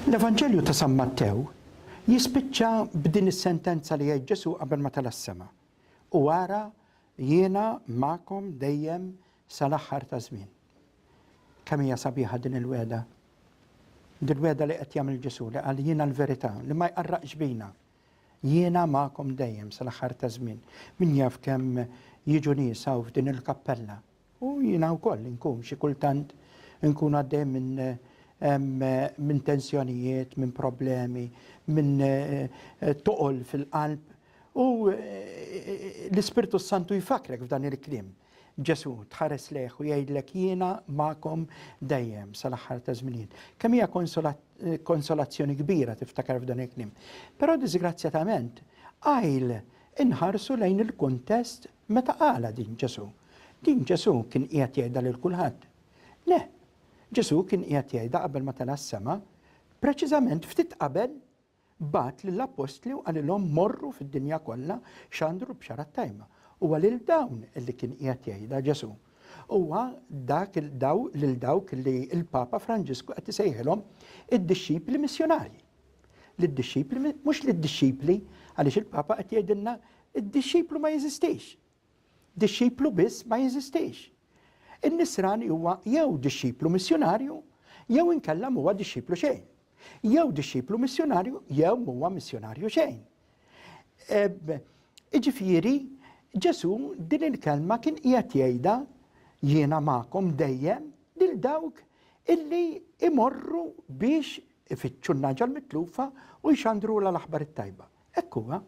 L-Evanġelju ta' San Mattew jispiċċa b'din is-sentenza li jgħid Ġesu qabel ma tal-assema. U wara jiena magħkom dejjem sal-aħħar ta' żmien. Kemm hija sabiħa din il-weda? Din il-weda li qed jagħmel Ġesu li qal jiena l-verità li ma jqarraqx bina. Jiena magħkom dejjem sal-aħħar ta' żmien. Min jaf kemm jiġu nies hawn f'din il-kappella. U jiena wkoll inkun xi kultant nkun għaddej minn tensjonijiet, minn problemi, minn toqol fil-qalb. U l-Ispirtu Santu jifakrek f'dan il-kliem. Ġesu tħares leħ u jgħidlek jiena magħkom dejjem sal-aħħar ta' żmien. Kemm hija konsolazzjoni kbira tiftakar f'dan il-kliem. Però disgrazzjatament għajl inħarsu lejn il-kuntest meta qala din Ġesu. Din Ġesu kien qiegħed jgħidha lil kulħadd. Le, Ġesu kien qiegħed jgħidha qabel ma tala s-sema, preċiżament ftit qabel bat lill-apostli u qalilhom morru fid-dinja kollha x'għandru b'xarat tajma. Huwa lil dawn illi kien qiegħed jgħidha Ġesu. Huwa lil dawk li l-Papa Franġisku qed isejħilhom id-dixxipli missjonarji. Lid-dixxipli mhux lid-dixxipli għaliex il-Papa qed jgħidilna id-dixxiplu ma jeżistix. Dixxiplu biss ma jeżistix. In-nisrani huwa jew dixxiplu missjonarju, jew inkella huwa dixxiplu xejn. Jew dixxiplu missjonarju, jew huwa missjonarju xejn. Iġifieri, Ġesu din il-kelma kien qiegħed jgħidha jiena magħkom dejjem lil dawk illi imorru biex ifittxu n-naġa l-mitlufa u jxandru l-aħbar it-tajba. Hekk huwa.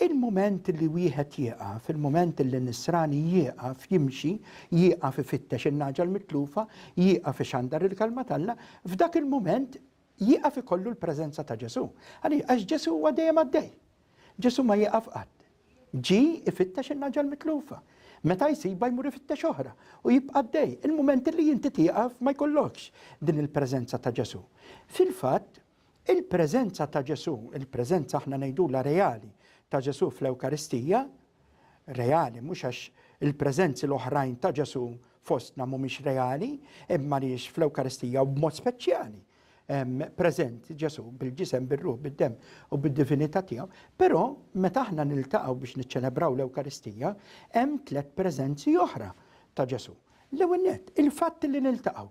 Il-moment li wieħed jieqaf, il-moment li n-nisrani jieqaf, jimxi, jieqaf ifittex in-naġa l-mitlufa, jieqaf ixandar il-kalma talla, f'dak il-moment jieqaf ikollu l-preżenza ta' Ġesu. Għax Ġesu huwa dejjem għaddej. Ġesu ma jieqaf qatt. Ġi ifittex in-naġa l-mitlufa. Meta jsiba jmur ifittex oħra u jibqa' għaddej. Il-moment li inti tieqaf ma jkollokx din il-preżenza ta' Ġesu. Fil-fatt, il-preżenza ta' Ġesu, il-preżenza aħna ngħidula reali ta' Ġesu fl-Ewkaristija, reali, mhux għax il-preżenzi l-oħrajn ta' Ġesu fostna mhumiex reali, imma għaliex fl-Ewkaristija u b'mod speċjali preżenti Ġesu bil-ġisem, bil-ruħ, bid-dem u bid-divinità tiegħu. Però meta aħna niltaqgħu biex niċċelebraw l-Ewkaristija, hemm tliet preżenzi oħra ta' Ġesu. L-ewwel nett, il-fatt li niltaqgħu.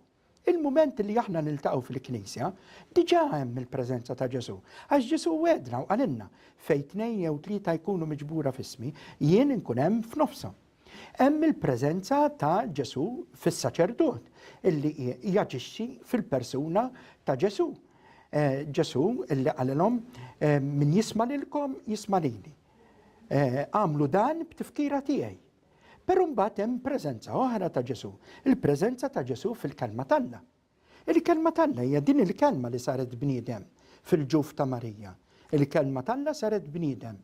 Il-moment li aħna niltaqgħu fil-Knisja, diġà hemm il-preżenza ta' Ġesu. Għax Ġesu wedna u qalilna fejn tnejn jew tlieta jkunu miġbura f'ismi, jien inkun hemm f'nofshom. Hemm il-preżenza ta' Ġesu fis-saċerdot illi jaġixxi fil-persuna ta' Ġesu. Ġesu illi qalilhom min jisma' lilkom jisma' lili. Għamlu dan b'tifkira tiegħi. Però mbagħad hemm preżenza oħra ta' Ġesu, il-preżenza ta' Ġesu fil-kelma talla. Il-kelma talla hija din il-kelma li saret bniedem fil-ġuf ta' Marija. Il-kelma talla saret bniedem.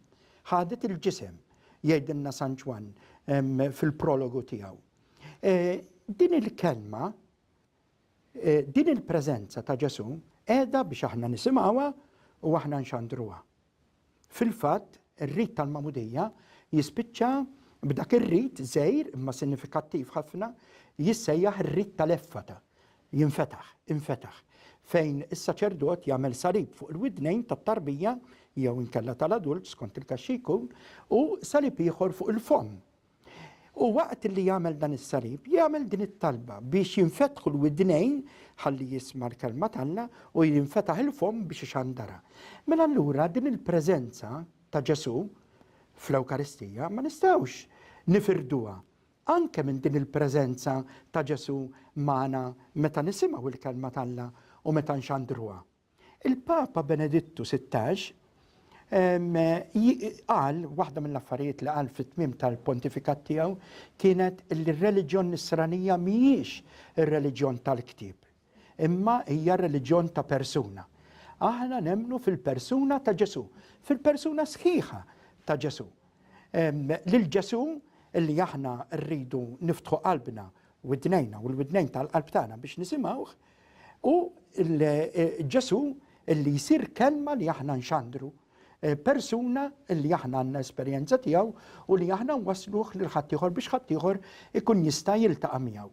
Ħadet il-ġisem, jgħidilna San Ġwan fil-prologu tiegħu. Din il-kelma, din il-preżenza ta' Ġesu qiegħda biex aħna nisimgħuha u aħna nxandruha. Fil-fatt, ir-rit tal-Magħmudija jispiċċa b'dak ir-rit żgħir imma sinifikattiv ħafna jissejjaħ ir-rit tal-effata. Infetaħ. Fejn is-saċerdot jagħmel salib fuq il-widnejn tat-tarbija jew inkella tal-adult skont il-kaxxi jkun u salib ieħor fuq il-fom. U waqt li jagħmel dan is-salib, jagħmel din it-talba biex jinfetħu l-widnejn ħalli jisma' l-kelma talla u jinfetaħ il-fom biex ixandara. Mela allura din il-preżenza ta' Ġesu fl-Ewkaristija ma nistgħux nifirduha. Anke minn din il-preżenza ta' Ġesu magħna meta nisimgħu il-kelma talla u meta nxandruha. Il-Papa Benedittu XVI qal waħda mill-affarijiet li qal fit-tmiem tal-pontifikat tiegħu kienet li r-reliġjon nisranija mhijiex ir-reliġjon tal-ktieb, imma hija r-reliġjon ta' persuna. Aħna nemmnu fil-persuna ta' Ġesu, fil-persuna sħiħa ta' Ġesu. Lil Ġesu illi aħna rridu niftħu qalbna widnejna u l-widnejn tal-qalb tagħna biex nisimgħuh u Ġesu illi jsir kelma li aħna nxandru, persuna illi aħna għandna esperjenza tiegħu u li aħna nwassluh lil ħadd ieħor biex ħadd ieħor ikun jista' jiltaqa' miegħu.